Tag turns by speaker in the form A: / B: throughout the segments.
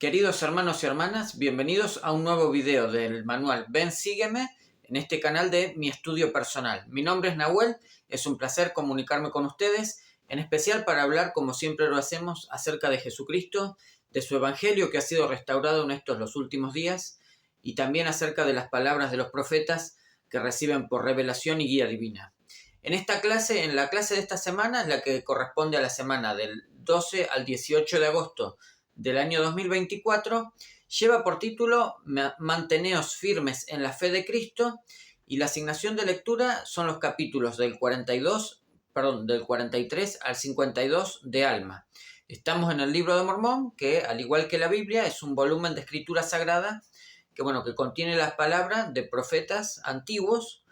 A: Queridos hermanos y hermanas, bienvenidos a un nuevo video del manual Ven Sígueme en este canal de Mi Estudio Personal. Mi nombre es Nahuel, es un placer comunicarme con ustedes, en especial para hablar, como siempre lo hacemos, acerca de Jesucristo, de su Evangelio que ha sido restaurado en estos los últimos días y también acerca de las palabras de los profetas que reciben por revelación y guía divina. En la clase de esta semana, la que corresponde a la semana del 12 al 18 de agosto del año 2024, lleva por título Manteneos firmes en la fe de Cristo, y la asignación de lectura son los capítulos del 43 al 52 de Alma. Estamos en el Libro de Mormón, que al igual que la Biblia es un volumen de escritura sagrada que contiene las palabras de profetas antiguos,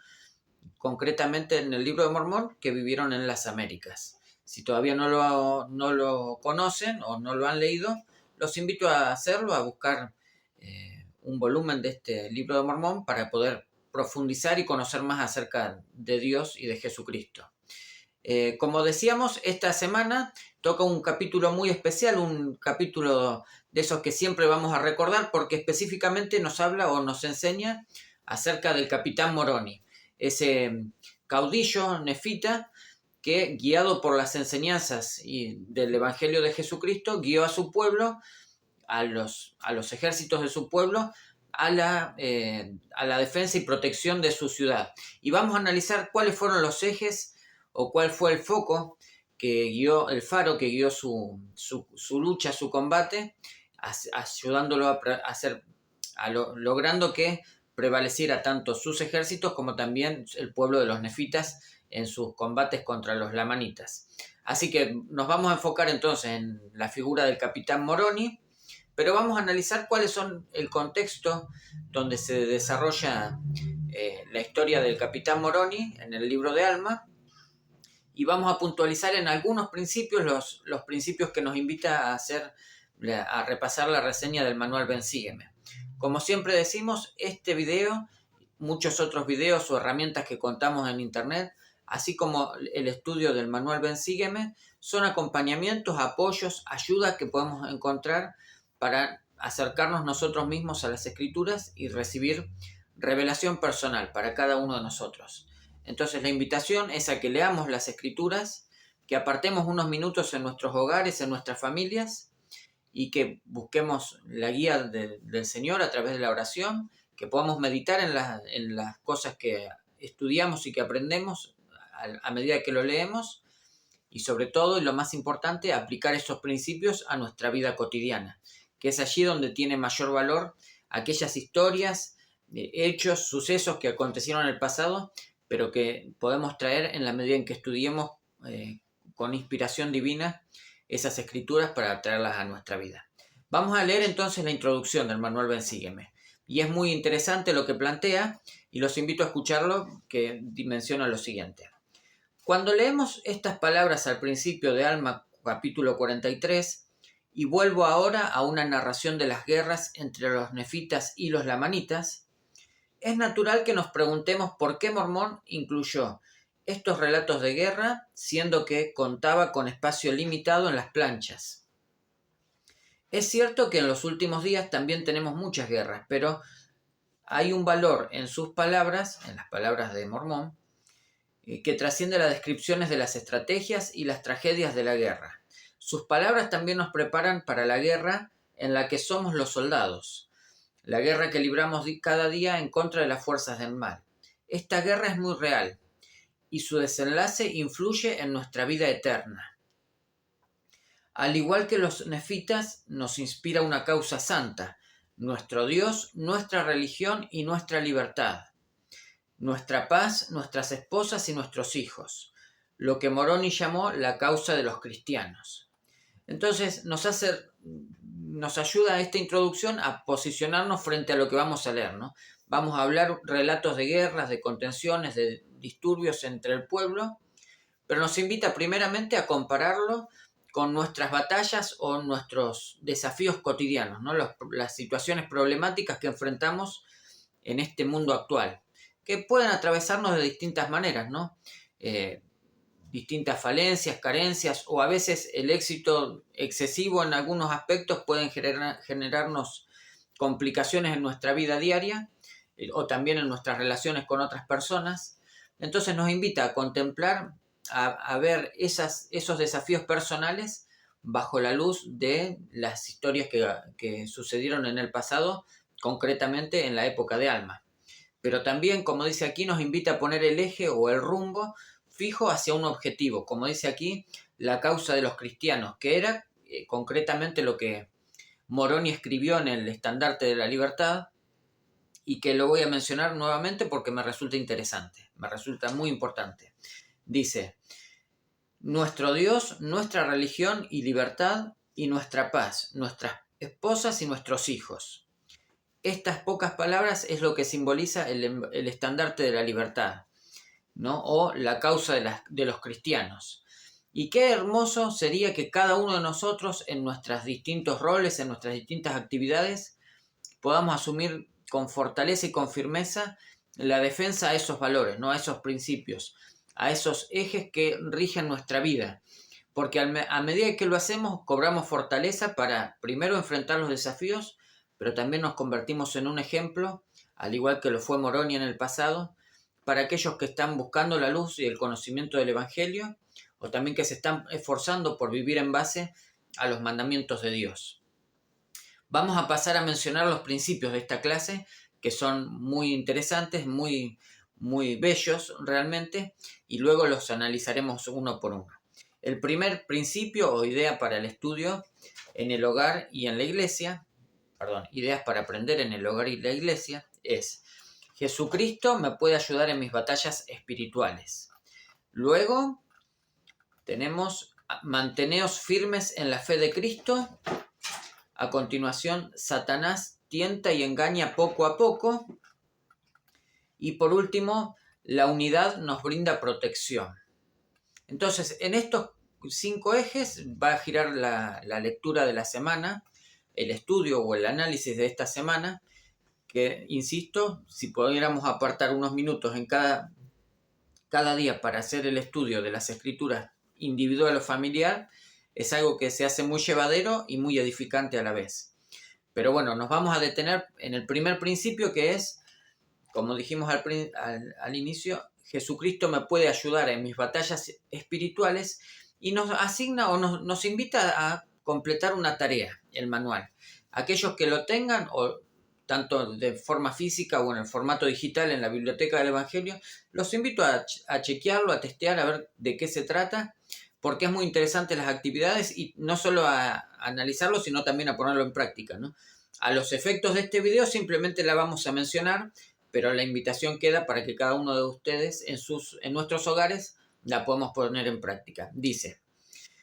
A: concretamente en el Libro de Mormón, que vivieron en las Américas. Si todavía no lo conocen o no lo han leído, los invito a hacerlo, a buscar un volumen de este Libro de Mormón para poder profundizar y conocer más acerca de Dios y de Jesucristo. Como decíamos, esta semana toca un capítulo muy especial, un capítulo de esos que siempre vamos a recordar porque específicamente nos habla o nos enseña acerca del capitán Moroni, ese caudillo nefita que, guiado por las enseñanzas del Evangelio de Jesucristo, guió a su pueblo, a los ejércitos de su pueblo, a la defensa y protección de su ciudad. Y vamos a analizar cuáles fueron los ejes o cuál fue el foco que guió, el faro que guió su lucha, su combate, ayudándolo logrando que prevaleciera tanto sus ejércitos como también el pueblo de los nefitas en sus combates contra los lamanitas. Así que nos vamos a enfocar entonces en la figura del capitán Moroni, pero vamos a analizar cuáles son el contexto donde se desarrolla la historia del capitán Moroni en el libro de Alma, y vamos a puntualizar en algunos principios los principios que nos invita a repasar la reseña del manual Ven Sígueme. Como siempre decimos, este video, muchos otros videos o herramientas que contamos en internet, así como el estudio del manual Ven Sígueme, son acompañamientos, apoyos, ayudas que podemos encontrar para acercarnos nosotros mismos a las escrituras y recibir revelación personal para cada uno de nosotros. Entonces la invitación es a que leamos las escrituras, que apartemos unos minutos en nuestros hogares, en nuestras familias, y que busquemos la guía del Señor a través de la oración, que podamos meditar en las cosas que estudiamos y que aprendemos a medida que lo leemos, y sobre todo, y lo más importante, aplicar esos principios a nuestra vida cotidiana, que es allí donde tiene mayor valor aquellas historias, hechos, sucesos que acontecieron en el pasado, pero que podemos traer en la medida en que estudiemos con inspiración divina esas escrituras para traerlas a nuestra vida. Vamos a leer entonces la introducción del manual Ven Sígueme. Y es muy interesante lo que plantea, y los invito a escucharlo, que menciona lo siguiente. Cuando leemos estas palabras al principio de Alma, capítulo 43, y vuelvo ahora a una narración de las guerras entre los nefitas y los lamanitas, es natural que nos preguntemos por qué Mormón incluyó estos relatos de guerra, siendo que contaba con espacio limitado en las planchas. Es cierto que en los últimos días también tenemos muchas guerras, pero hay un valor en sus palabras, en las palabras de Mormón, que trasciende las descripciones de las estrategias y las tragedias de la guerra. Sus palabras también nos preparan para la guerra en la que somos los soldados, la guerra que libramos cada día en contra de las fuerzas del mal. Esta guerra es muy real, y su desenlace influye en nuestra vida eterna. Al igual que los nefitas, nos inspira una causa santa, nuestro Dios, nuestra religión y nuestra libertad, nuestra paz, nuestras esposas y nuestros hijos, lo que Moroni llamó la causa de los cristianos. Entonces nos ayuda esta introducción a posicionarnos frente a lo que vamos a leer, ¿no? Vamos a hablar relatos de guerras, de contenciones, de disturbios entre el pueblo, pero nos invita primeramente a compararlo con nuestras batallas o nuestros desafíos cotidianos, ¿no? Las situaciones problemáticas que enfrentamos en este mundo actual, que pueden atravesarnos de distintas maneras, ¿no? distintas falencias, carencias o a veces el éxito excesivo en algunos aspectos pueden generarnos complicaciones en nuestra vida diaria o también en nuestras relaciones con otras personas. Entonces nos invita a contemplar, a ver esos desafíos personales bajo la luz de las historias que sucedieron en el pasado, concretamente en la época de Alma. Pero también, como dice aquí, nos invita a poner el eje o el rumbo fijo hacia un objetivo, como dice aquí, la causa de los cristianos, que era concretamente lo que Moroni escribió en el Estandarte de la Libertad, y que lo voy a mencionar nuevamente porque me resulta interesante, me resulta muy importante. Dice: nuestro Dios, nuestra religión y libertad y nuestra paz, nuestras esposas y nuestros hijos. Estas pocas palabras es lo que simboliza el estandarte de la libertad, ¿no? O la causa de los cristianos. Y qué hermoso sería que cada uno de nosotros, en nuestros distintos roles, en nuestras distintas actividades, podamos asumir con fortaleza y con firmeza la defensa a esos valores, ¿no? A esos principios, a esos ejes que rigen nuestra vida. Porque a medida que lo hacemos, cobramos fortaleza para primero enfrentar los desafíos, pero también nos convertimos en un ejemplo, al igual que lo fue Moroni en el pasado, para aquellos que están buscando la luz y el conocimiento del Evangelio, o también que se están esforzando por vivir en base a los mandamientos de Dios. Vamos a pasar a mencionar los principios de esta clase, que son muy interesantes, muy bellos realmente, y luego los analizaremos uno por uno. El primer principio o idea para el estudio en el hogar y en la iglesia, ideas para aprender en el hogar y la iglesia, es: Jesucristo me puede ayudar en mis batallas espirituales. Luego tenemos: manteneos firmes en la fe de Cristo. A continuación, Satanás tienta y engaña poco a poco. Y por último, la unidad nos brinda protección. Entonces, en estos 5 ejes va a girar la lectura de la semana, el estudio o el análisis de esta semana, que, insisto, si pudiéramos apartar unos minutos en cada día para hacer el estudio de las escrituras individual o familiar, es algo que se hace muy llevadero y muy edificante a la vez. Pero bueno, nos vamos a detener en el primer principio, que es, como dijimos al inicio, Jesucristo me puede ayudar en mis batallas espirituales, y nos asigna o nos invita a completar una tarea, el manual. Aquellos que lo tengan, o tanto de forma física o en el formato digital en la biblioteca del Evangelio, los invito a chequearlo, a testear, a ver de qué se trata, porque es muy interesante las actividades, y no solo a analizarlo, sino también a ponerlo en práctica, ¿no? A los efectos de este video simplemente la vamos a mencionar, pero la invitación queda para que cada uno de ustedes en nuestros hogares la podamos poner en práctica. Dice: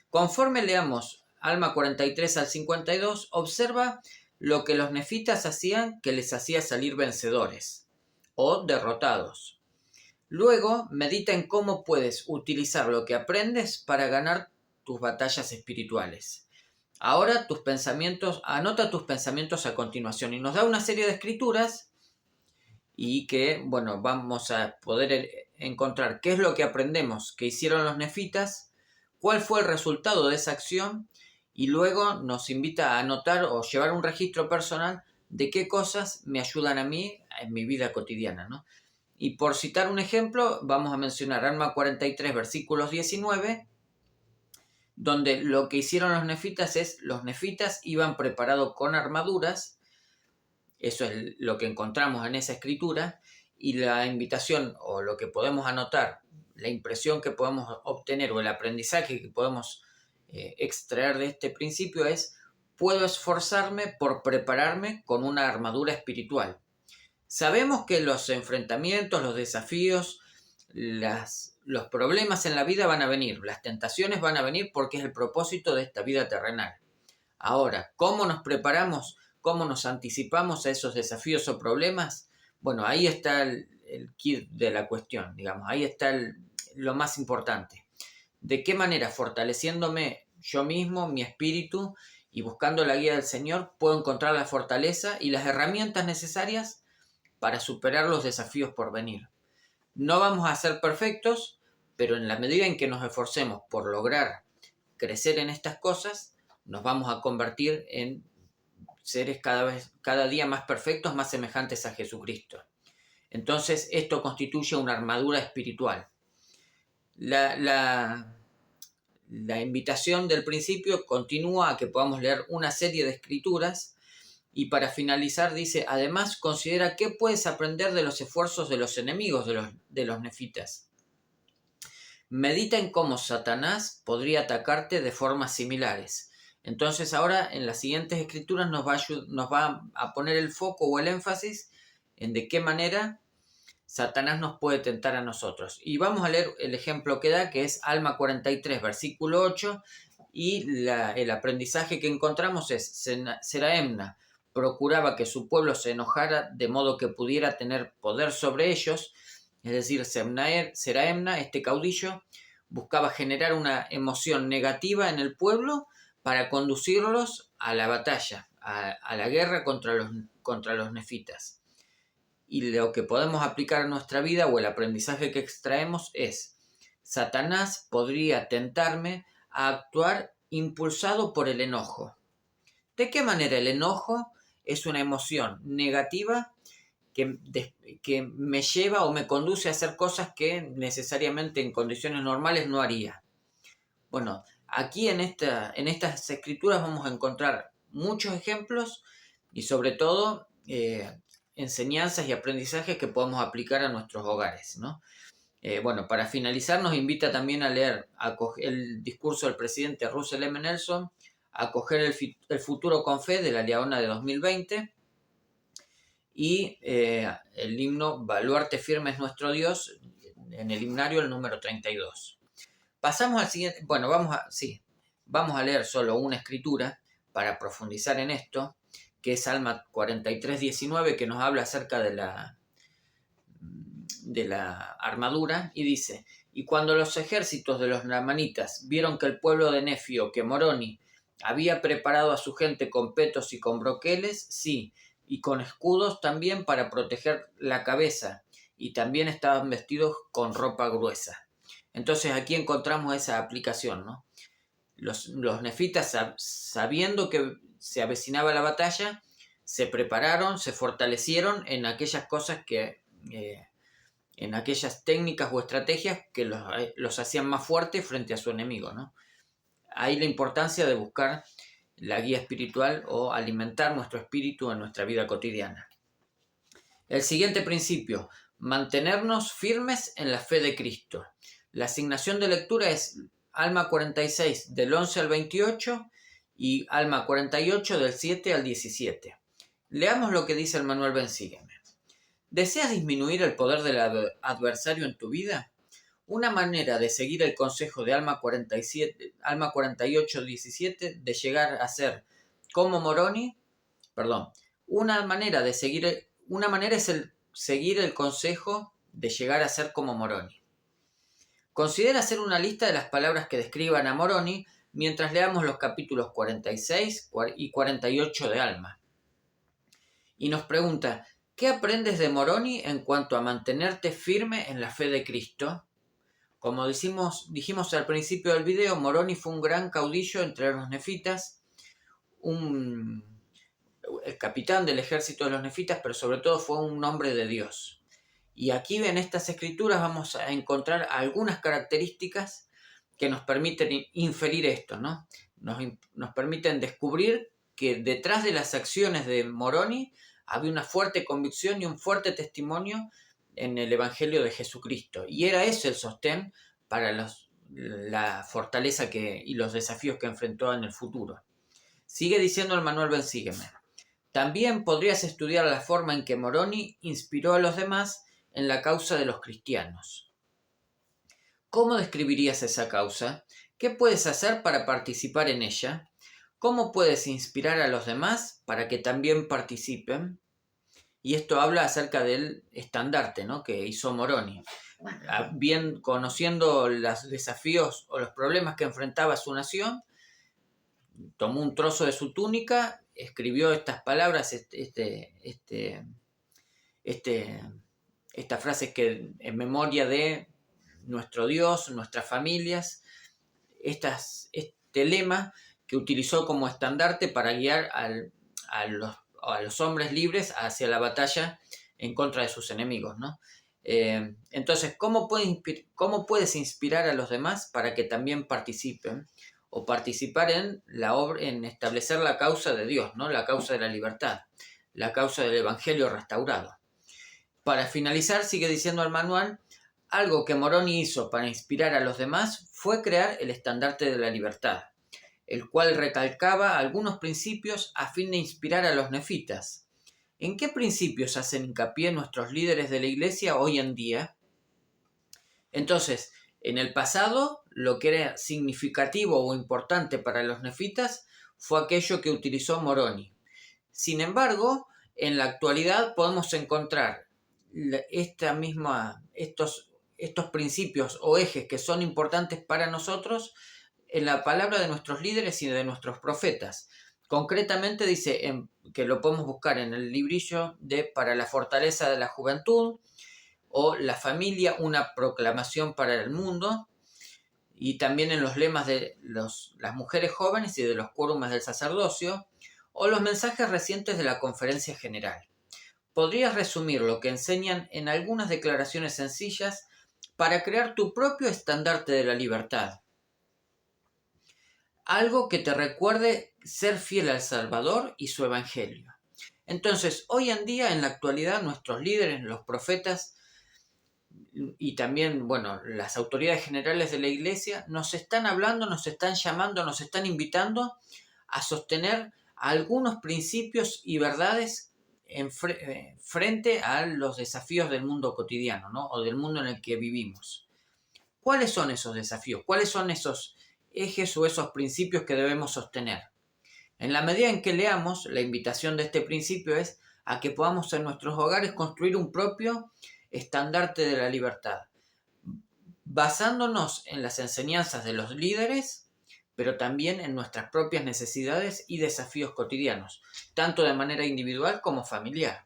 A: conforme leamos Alma 43 al 52, observa lo que los nefitas hacían que les hacía salir vencedores o derrotados. Luego, medita en cómo puedes utilizar lo que aprendes para ganar tus batallas espirituales. Ahora anota tus pensamientos a continuación, y nos da una serie de escrituras, y que, bueno, vamos a poder encontrar qué es lo que aprendemos que hicieron los nefitas, cuál fue el resultado de esa acción, y luego nos invita a anotar o llevar un registro personal de qué cosas me ayudan a mí en mi vida cotidiana, ¿no? Y por citar un ejemplo, vamos a mencionar Alma 43, versículos 19, donde lo que hicieron los nefitas los nefitas iban preparados con armaduras. Eso es lo que encontramos en esa escritura, y la invitación, o lo que podemos anotar, la impresión que podemos obtener o el aprendizaje que podemos extraer de este principio es: puedo esforzarme por prepararme con una armadura espiritual. Sabemos que los enfrentamientos, los desafíos, los problemas en la vida van a venir, las tentaciones van a venir, porque es el propósito de esta vida terrenal. Ahora, ¿cómo nos preparamos? ¿Cómo nos anticipamos a esos desafíos o problemas? Bueno, ahí está el kit de la cuestión, digamos, ahí está lo más importante. ¿De qué manera? Fortaleciéndome yo mismo, mi espíritu, y buscando la guía del Señor, puedo encontrar la fortaleza y las herramientas necesarias para superar los desafíos por venir. No vamos a ser perfectos, pero en la medida en que nos esforcemos por lograr crecer en estas cosas, nos vamos a convertir en seres cada día más perfectos, más semejantes a Jesucristo. Entonces, esto constituye una armadura espiritual. La invitación del principio continúa a que podamos leer una serie de escrituras y para finalizar dice, además considera qué puedes aprender de los esfuerzos de los enemigos de los nefitas. Medita en cómo Satanás podría atacarte de formas similares. Entonces ahora en las siguientes escrituras nos va a poner el foco o el énfasis en de qué manera Satanás nos puede tentar a nosotros. Y vamos a leer el ejemplo que da, que es Alma 43, versículo 8, y el aprendizaje que encontramos es, Seraemna procuraba que su pueblo se enojara de modo que pudiera tener poder sobre ellos, es decir, Seraemna, este caudillo, buscaba generar una emoción negativa en el pueblo para conducirlos a la batalla, a la guerra contra los nefitas. Y lo que podemos aplicar a nuestra vida o el aprendizaje que extraemos es, Satanás podría tentarme a actuar impulsado por el enojo. ¿De qué manera el enojo es una emoción negativa que me lleva o me conduce a hacer cosas que necesariamente en condiciones normales no haría? Bueno, aquí en estas escrituras vamos a encontrar muchos ejemplos y sobre todo enseñanzas y aprendizajes que podemos aplicar a nuestros hogares, ¿no? Bueno, para finalizar nos invita también a leer el discurso del presidente Russell M. Nelson, Acoger el futuro con fe de la Leona de 2020 y el himno Baluarte firme es nuestro Dios en el himnario el número 32. Pasamos al siguiente, bueno, vamos a leer solo una escritura para profundizar en esto, que es Salmo 43:19, que nos habla acerca de la armadura, y dice, y cuando los ejércitos de los lamanitas vieron que el pueblo de Nefio, que Moroni, había preparado a su gente con petos y con broqueles, sí, y con escudos también para proteger la cabeza, y también estaban vestidos con ropa gruesa. Entonces aquí encontramos esa aplicación, ¿no? Los nefitas, sabiendo que se avecinaba la batalla, se prepararon, se fortalecieron en aquellas cosas en aquellas técnicas o estrategias que los hacían más fuertes frente a su enemigo, ¿no? Ahí la importancia de buscar la guía espiritual o alimentar nuestro espíritu en nuestra vida cotidiana. El siguiente principio, mantenernos firmes en la fe de Cristo. La asignación de lectura es Alma 46 del 11 al 28 y Alma 48 del 7 al 17. Leamos lo que dice el manual Ven Sígueme. ¿Deseas disminuir el poder del adversario en tu vida? Una manera de seguir el consejo de Alma 48:17 de llegar a ser como Moroni, una manera es seguir el consejo de llegar a ser como Moroni. Considera hacer una lista de las palabras que describan a Moroni mientras leamos los capítulos 46 y 48 de Alma. Y nos pregunta, ¿qué aprendes de Moroni en cuanto a mantenerte firme en la fe de Cristo? Como dijimos al principio del video, Moroni fue un gran caudillo entre los nefitas, el capitán del ejército de los nefitas, pero sobre todo fue un hombre de Dios. Y aquí en estas escrituras vamos a encontrar algunas características que nos permiten inferir esto, ¿no? Nos permiten descubrir que detrás de las acciones de Moroni había una fuerte convicción y un fuerte testimonio en el Evangelio de Jesucristo. Y era ese el sostén para la fortaleza y los desafíos que enfrentó en el futuro. Sigue diciendo el manual Ven Sígueme. También podrías estudiar la forma en que Moroni inspiró a los demás en la causa de los cristianos. ¿Cómo describirías esa causa? ¿Qué puedes hacer para participar en ella? ¿Cómo puedes inspirar a los demás para que también participen? Y esto habla acerca del estandarte, ¿no?, que hizo Moroni. Bien conociendo los desafíos o los problemas que enfrentaba su nación, tomó un trozo de su túnica, escribió estas palabras, estas frases que en memoria de nuestro Dios, nuestras familias, este lema que utilizó como estandarte para guiar a los hombres libres hacia la batalla en contra de sus enemigos, ¿no? Entonces, ¿cómo puedes inspirar a los demás para que también participen o participar en la obra, en establecer la causa de Dios, ¿no? La causa de la libertad, la causa del Evangelio restaurado? Para finalizar, sigue diciendo el manual, algo que Moroni hizo para inspirar a los demás fue crear el estandarte de la libertad, el cual recalcaba algunos principios a fin de inspirar a los nefitas. ¿En qué principios hacen hincapié nuestros líderes de la Iglesia hoy en día? Entonces, en el pasado, lo que era significativo o importante para los nefitas fue aquello que utilizó Moroni. Sin embargo, en la actualidad podemos encontrar estos principios o ejes que son importantes para nosotros en la palabra de nuestros líderes y de nuestros profetas. Concretamente dice que lo podemos buscar en el librillo de Para la fortaleza de la juventud, o La familia, una proclamación para el mundo, y también en los lemas de las mujeres jóvenes y de los quórumes del sacerdocio, o los mensajes recientes de la Conferencia General. Podrías resumir lo que enseñan en algunas declaraciones sencillas para crear tu propio estandarte de la libertad. Algo que te recuerde ser fiel al Salvador y su Evangelio. Entonces, hoy en día, en la actualidad, nuestros líderes, los profetas y también, las autoridades generales de la Iglesia nos están hablando, nos están llamando, nos están invitando a sostener algunos principios y verdades frente a los desafíos del mundo cotidiano, ¿no? O del mundo en el que vivimos. ¿Cuáles son esos desafíos? ¿Cuáles son esos ejes o esos principios que debemos sostener? En la medida en que leamos, la invitación de este principio es a que podamos en nuestros hogares construir un propio estandarte de la libertad, basándonos en las enseñanzas de los líderes, pero también en nuestras propias necesidades y desafíos cotidianos, tanto de manera individual como familiar.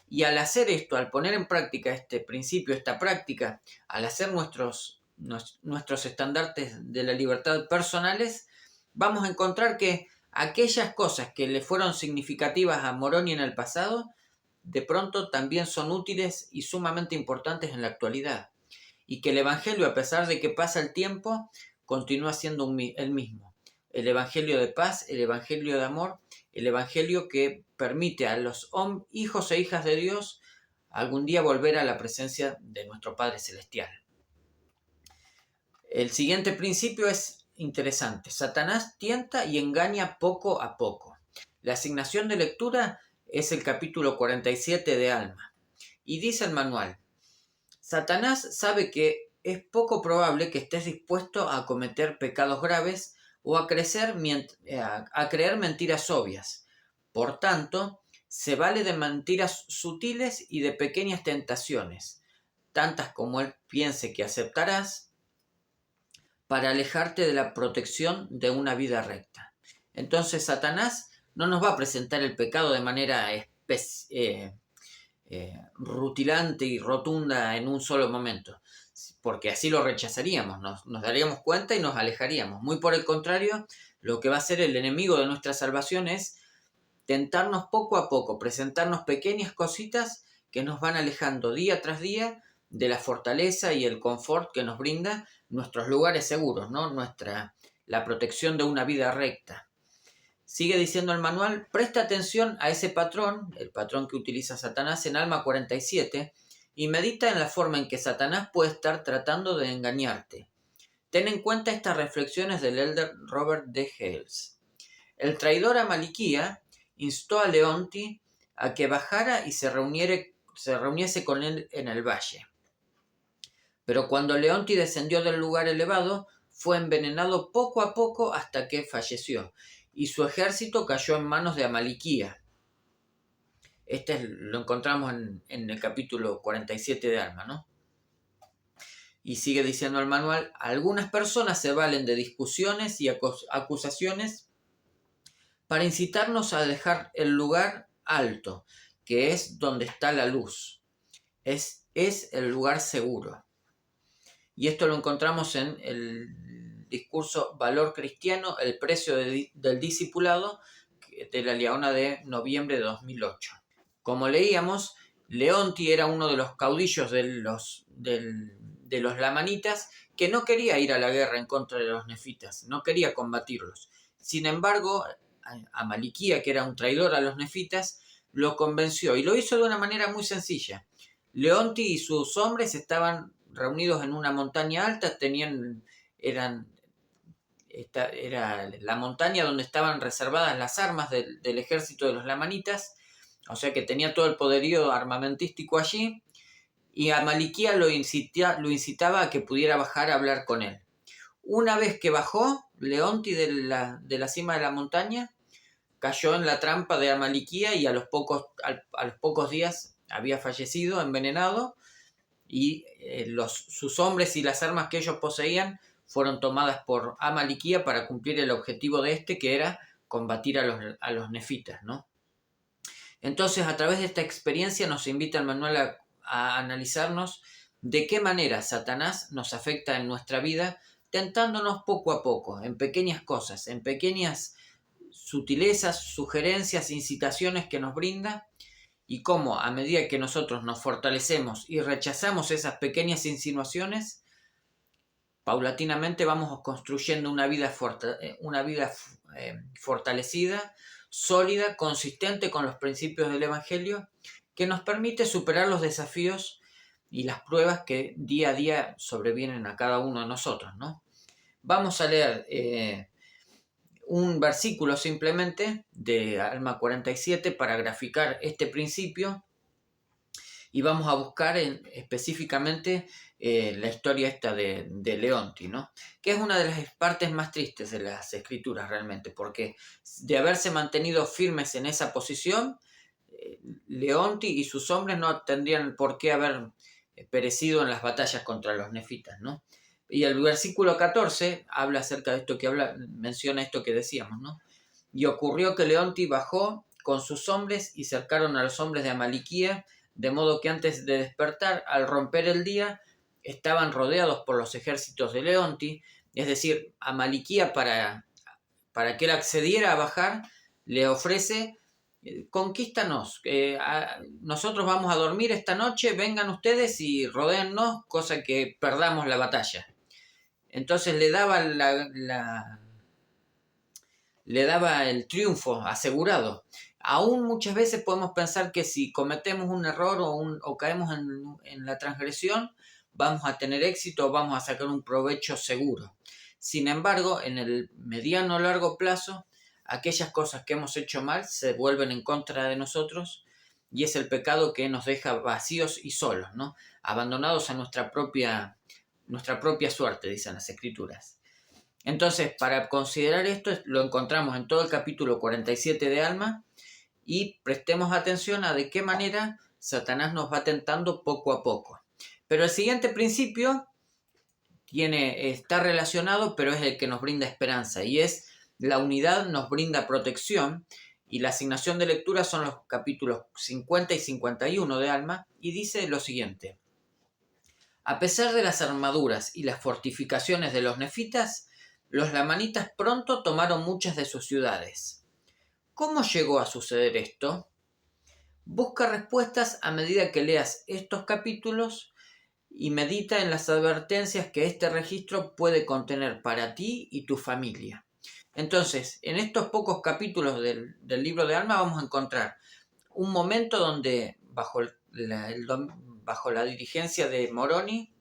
A: Y al hacer esto, al poner en práctica este principio, esta práctica, al hacer nuestros estandartes de la libertad personales, vamos a encontrar que aquellas cosas que le fueron significativas a Moroni en el pasado, de pronto también son útiles y sumamente importantes en la actualidad. Y que el Evangelio, a pesar de que pasa el tiempo, continúa siendo el mismo. El Evangelio de paz, el Evangelio de amor, el Evangelio que permite a los hijos e hijas de Dios algún día volver a la presencia de nuestro Padre Celestial. El siguiente principio es interesante. Satanás tienta y engaña poco a poco. La asignación de lectura es el capítulo 47 de Alma. Y dice el manual, Satanás sabe que es poco probable que estés dispuesto a cometer pecados graves o a creer mentiras obvias. Por tanto, se vale de mentiras sutiles y de pequeñas tentaciones, tantas como él piense que aceptarás, para alejarte de la protección de una vida recta. Entonces, Satanás no nos va a presentar el pecado de manera rutilante y rotunda en un solo momento, porque así lo rechazaríamos, nos daríamos cuenta y nos alejaríamos. Muy por el contrario, lo que va a hacer el enemigo de nuestra salvación es tentarnos poco a poco, presentarnos pequeñas cositas que nos van alejando día tras día de la fortaleza y el confort que nos brinda nuestros lugares seguros, ¿no? La protección de una vida recta. Sigue diciendo el manual, presta atención a ese patrón, el patrón que utiliza Satanás en Alma 47, y medita en la forma en que Satanás puede estar tratando de engañarte. Ten en cuenta estas reflexiones del elder Robert D. Hales. El traidor Amaliquía instó a Leonti a que bajara y se reuniese con él en el valle. Pero cuando Leonti descendió del lugar elevado, fue envenenado poco a poco hasta que falleció, y su ejército cayó en manos de Amaliquía. Lo encontramos en el capítulo 47 de Alma, ¿no? Y sigue diciendo el manual, algunas personas se valen de discusiones y acusaciones para incitarnos a dejar el lugar alto, que es donde está la luz. Es el lugar seguro. y esto lo encontramos en el discurso Valor Cristiano, el precio del discipulado, de la Liaona de noviembre de 2008. Como leíamos, Leonti era uno de los caudillos de los lamanitas que no quería ir a la guerra en contra de los nefitas, no quería combatirlos. Sin embargo, Amaliquía, que era un traidor a los nefitas, lo convenció y lo hizo de una manera muy sencilla. Leonti y sus hombres estaban reunidos en una montaña alta, era la montaña donde estaban reservadas las armas del ejército de los lamanitas, o sea que tenía todo el poderío armamentístico allí, y Amaliquía lo incitaba a que pudiera bajar a hablar con él. Una vez que bajó Leonti de la cima de la montaña, cayó en la trampa de Amaliquía y a los pocos días había fallecido envenenado, y sus hombres y las armas que ellos poseían fueron tomadas por Amaliquía para cumplir el objetivo de que era combatir a los nefitas, ¿no? Entonces, a través de esta experiencia nos invita el manual a analizarnos de qué manera Satanás nos afecta en nuestra vida, tentándonos poco a poco, en pequeñas cosas, en pequeñas sutilezas, sugerencias, incitaciones que nos brinda, y cómo a medida que nosotros nos fortalecemos y rechazamos esas pequeñas insinuaciones, paulatinamente vamos construyendo una vida fortalecida, sólida, consistente con los principios del Evangelio, que nos permite superar los desafíos y las pruebas que día a día sobrevienen a cada uno de nosotros, ¿no? Vamos a leer un versículo simplemente de Alma 47 para graficar este principio, y vamos a buscar específicamente la historia esta de Leonti, ¿no? Que es una de las partes más tristes de las escrituras realmente, porque de haberse mantenido firmes en esa posición, Leonti y sus hombres no tendrían por qué haber perecido en las batallas contra los nefitas, ¿no? Y el versículo 14 habla acerca de esto menciona esto que decíamos, ¿no? Y ocurrió que Leonti bajó con sus hombres y cercaron a los hombres de Amaliquía, de modo que antes de despertar, al romper el día, estaban rodeados por los ejércitos de Leonti. Es decir, Amaliquía, para que él accediera a bajar, le ofrece: conquístanos, nosotros vamos a dormir esta noche, vengan ustedes y rodéennos, cosa que perdamos la batalla. Entonces le daba el triunfo asegurado. Aún muchas veces podemos pensar que si cometemos un error o caemos en la transgresión, vamos a tener éxito o vamos a sacar un provecho seguro. Sin embargo, en el mediano o largo plazo, aquellas cosas que hemos hecho mal se vuelven en contra de nosotros, y es el pecado que nos deja vacíos y solos, ¿no? Abandonados a nuestra propia suerte, dicen las Escrituras. Entonces, para considerar esto, lo encontramos en todo el capítulo 47 de Alma, y prestemos atención a de qué manera Satanás nos va tentando poco a poco. Pero el siguiente principio está relacionado, pero es el que nos brinda esperanza, y es: la unidad nos brinda protección. Y la asignación de lectura son los capítulos 50 y 51 de Alma, y dice lo siguiente: a pesar de las armaduras y las fortificaciones de los nefitas, los lamanitas pronto tomaron muchas de sus ciudades. ¿Cómo llegó a suceder esto? Busca respuestas a medida que leas estos capítulos y medita en las advertencias que este registro puede contener para ti y tu familia. Entonces, en estos pocos capítulos del libro de Alma vamos a encontrar un momento donde, bajo la dirigencia de Moroni,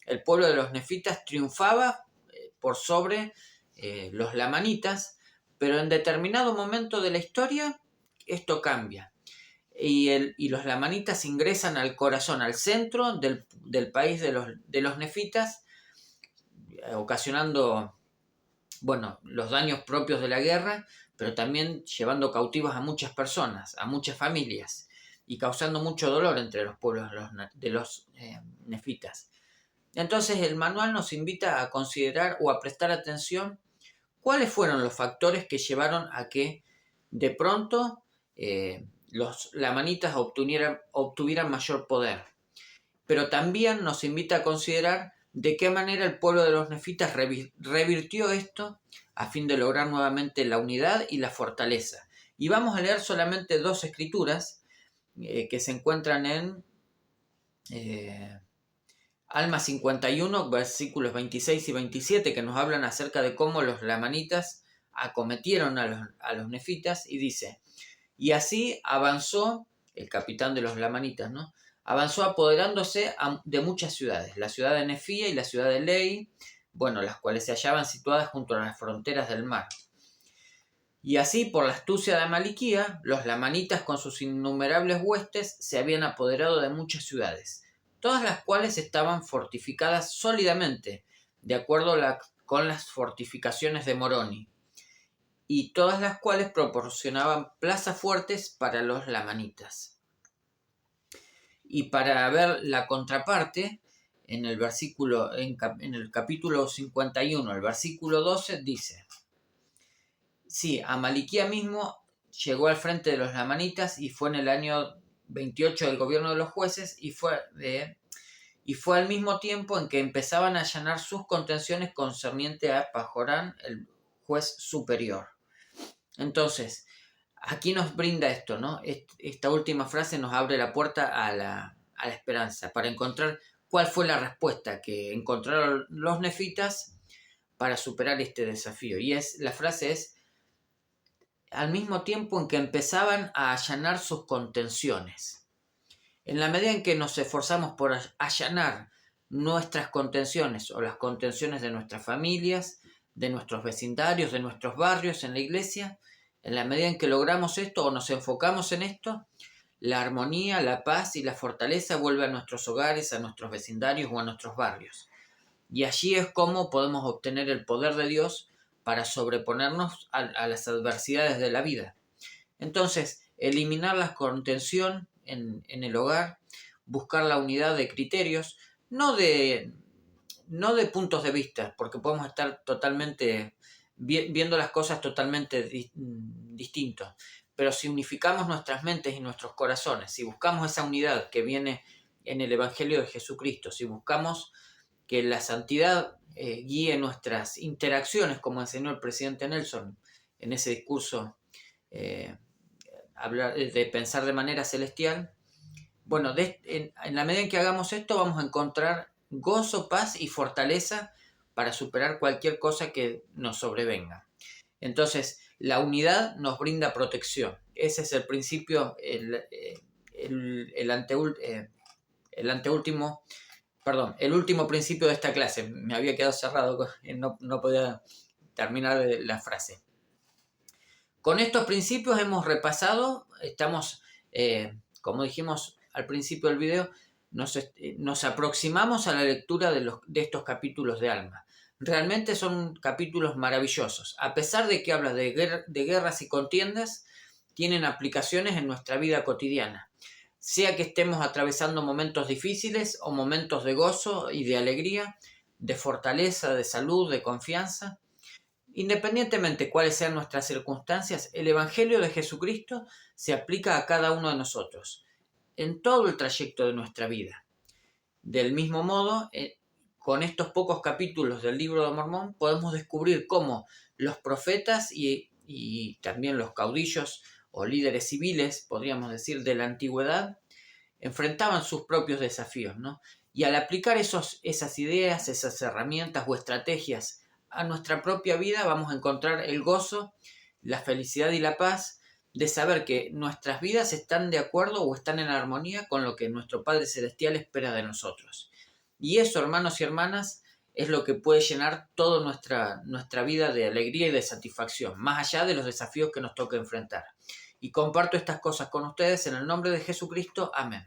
A: el pueblo de los nefitas triunfaba por sobre los lamanitas, pero en determinado momento de la historia esto cambia, y los lamanitas ingresan al corazón, al centro del país de los nefitas, ocasionando, bueno, los daños propios de la guerra, pero también llevando cautivas a muchas personas, a muchas familias, y causando mucho dolor entre los pueblos de los nefitas. Entonces el manual nos invita a considerar o a prestar atención cuáles fueron los factores que llevaron a que de pronto los lamanitas obtuvieran mayor poder. Pero también nos invita a considerar de qué manera el pueblo de los nefitas revirtió esto a fin de lograr nuevamente la unidad y la fortaleza. Y vamos a leer solamente dos escrituras que se encuentran en Alma 51, versículos 26 y 27, que nos hablan acerca de cómo los lamanitas acometieron a los nefitas, y dice: y así avanzó el capitán de los lamanitas, ¿no? Avanzó apoderándose de muchas ciudades, la ciudad de Nefía y la ciudad de Lei, bueno, las cuales se hallaban situadas junto a las fronteras del mar. Y así, por la astucia de Amaliquía, los lamanitas con sus innumerables huestes se habían apoderado de muchas ciudades, todas las cuales estaban fortificadas sólidamente, de acuerdo con las fortificaciones de Moroni, y todas las cuales proporcionaban plazas fuertes para los lamanitas. Y para ver la contraparte, en el capítulo 51, el versículo 12, dice: sí, Amaliquía mismo llegó al frente de los lamanitas y fue en el año 28 del gobierno de los jueces, y fue al mismo tiempo en que empezaban a allanar sus contenciones concerniente a Pajorán, el juez superior. Entonces, aquí nos brinda esto, ¿no? Esta última frase nos abre la puerta a la esperanza, para encontrar cuál fue la respuesta que encontraron los nefitas para superar este desafío. Y la frase es: al mismo tiempo en que empezaban a allanar sus contenciones. En la medida en que nos esforzamos por allanar nuestras contenciones o las contenciones de nuestras familias, de nuestros vecindarios, de nuestros barrios, en la iglesia, en la medida en que logramos esto o nos enfocamos en esto, la armonía, la paz y la fortaleza vuelve a nuestros hogares, a nuestros vecindarios o a nuestros barrios. Y allí es como podemos obtener el poder de Dios para sobreponernos a las adversidades de la vida. Entonces, eliminar la contención en el hogar, buscar la unidad de criterios, no de puntos de vista, porque podemos estar totalmente viendo las cosas totalmente distintos, pero si unificamos nuestras mentes y nuestros corazones, si buscamos esa unidad que viene en el Evangelio de Jesucristo, si buscamos que la santidad guíe nuestras interacciones, como enseñó el presidente Nelson en ese discurso, hablar de pensar de manera celestial. Bueno, en la medida en que hagamos esto, vamos a encontrar gozo, paz y fortaleza para superar cualquier cosa que nos sobrevenga. Entonces, la unidad nos brinda protección. Ese es el principio, el último principio de esta clase. Me había quedado cerrado, no podía terminar la frase. Con estos principios hemos repasado, estamos, como dijimos al principio del video, nos aproximamos a la lectura de estos capítulos de Alma. Realmente son capítulos maravillosos. A pesar de que habla de guerras y contiendas, tienen aplicaciones en nuestra vida cotidiana. Sea que estemos atravesando momentos difíciles o momentos de gozo y de alegría, de fortaleza, de salud, de confianza. Independientemente cuáles sean nuestras circunstancias, el Evangelio de Jesucristo se aplica a cada uno de nosotros, en todo el trayecto de nuestra vida. Del mismo modo, con estos pocos capítulos del Libro de Mormón, podemos descubrir cómo los profetas y también los caudillos o líderes civiles, podríamos decir, de la antigüedad, enfrentaban sus propios desafíos, ¿no? Y al aplicar esas ideas, esas herramientas o estrategias a nuestra propia vida, vamos a encontrar el gozo, la felicidad y la paz de saber que nuestras vidas están de acuerdo o están en armonía con lo que nuestro Padre Celestial espera de nosotros. Y eso, hermanos y hermanas, es lo que puede llenar toda nuestra vida de alegría y de satisfacción, más allá de los desafíos que nos toca enfrentar. Y comparto estas cosas con ustedes en el nombre de Jesucristo. Amén.